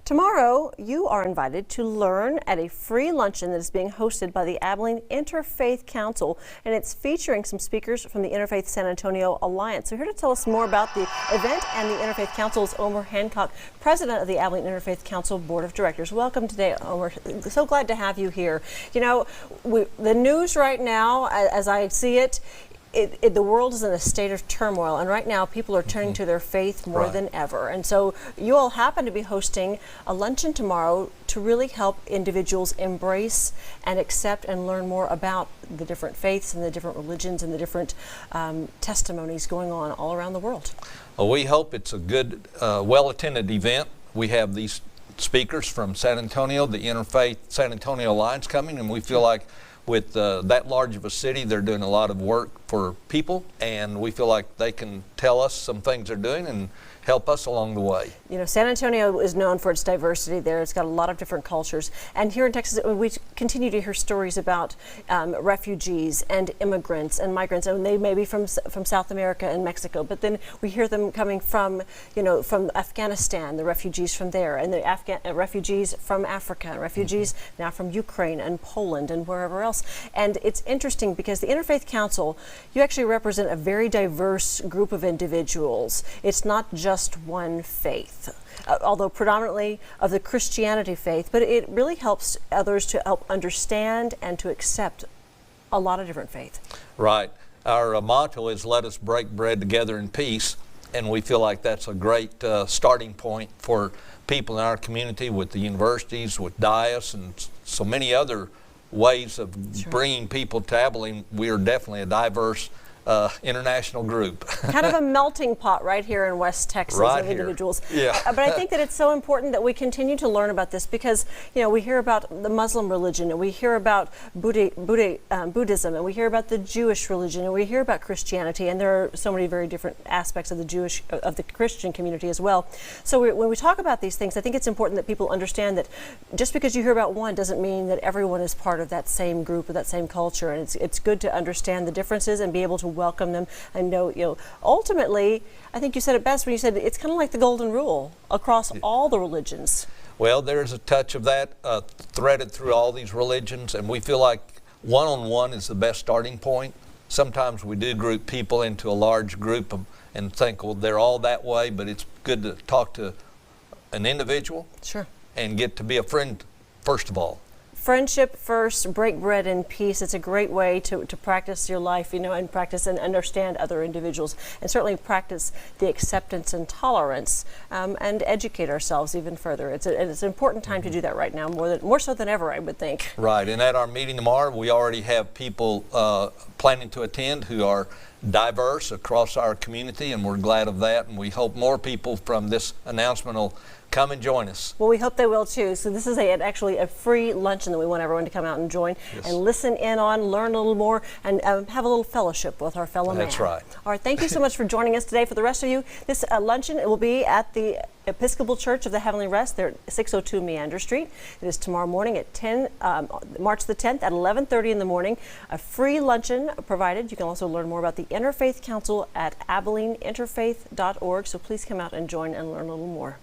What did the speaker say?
Tomorrow, you are invited to learn at a free luncheon that is being hosted by the Abilene Interfaith Council, and it's featuring some speakers from the Interfaith San Antonio Alliance. So here to tell us more about the event and the Interfaith Council is Omer Hancock, president of the Abilene Interfaith Council Board of Directors. Welcome today, Omer. So glad to have you here. You know, the news right now, as I see it, the world is in a state of turmoil, and right now people are turning to their faith more than ever. And so you all happen to be hosting a luncheon tomorrow to really help individuals embrace and accept and learn more about the different faiths and the different religions and the different testimonies going on all around the world. Well, we hope it's a good, well-attended event. We have these speakers from San Antonio, the Interfaith San Antonio Alliance coming, and we feel like with that large of a city, they're doing a lot of work for people, and we feel like they can tell us some things they're doing and help us along the way. You know, San Antonio is known for its diversity there. It's got a lot of different cultures. And here in Texas, we continue to hear stories about refugees and immigrants and migrants, and they may be from South America and Mexico, but then we hear them coming from, you know, from Afghanistan, the refugees from there, and the refugees from Africa, and refugees now from Ukraine and Poland and wherever else. And it's interesting because the Interfaith Council, you actually represent a very diverse group of individuals. It's not just one faith, although predominantly of the Christianity faith, but it really helps others to help understand and to accept a lot of different faiths. Right. Our motto is "Let us break bread together in peace," and we feel like that's a great starting point for people in our community, with the universities, with DIAS, and so many other ways of bringing people to Abilene. We are definitely a diverse international group. Kind of a melting pot right here in West Texas of individuals. Yeah. But I think that it's so important that we continue to learn about this because, you know, we hear about the Muslim religion, and we hear about Buddhism, and we hear about the Jewish religion, and we hear about Christianity, and there are so many very different aspects of the Christian community as well. So when we talk about these things, I think it's important that people understand that just because you hear about one doesn't mean that everyone is part of that same group or that same culture, and it's good to understand the differences and be able to welcome them and know, you know, ultimately, I think you said it best when you said it's kind of like the golden rule across all the religions. Well, there's a touch of that threaded through all these religions, and we feel like one-on-one is the best starting point. Sometimes we do group people into a large group and think, well, they're all that way, but it's good to talk to an individual and get to be a friend first of all. Friendship first, break bread in peace. It's a great way to practice your life, you know, and practice and understand other individuals, and certainly practice the acceptance and tolerance, and educate ourselves even further. It's an important time to do that right now, more so than ever, I would think. Right, and at our meeting tomorrow, we already have people planning to attend who are diverse across our community, and we're glad of that, and we hope more people from this announcement will come and join us. Well, we hope they will too. So this is actually a free luncheon that we want everyone to come out and join and listen in on, learn a little more, and have a little fellowship with our fellow man. That's right. All right, thank you so much for joining us today. For the rest of you, this luncheon, it will be at the Episcopal Church of the Heavenly Rest. They're at 602 Meander Street. It is tomorrow morning at March the 10th at 11:30 in the morning. A free luncheon provided. You can also learn more about the Interfaith Council at AbileneInterfaith.org. So please come out and join and learn a little more.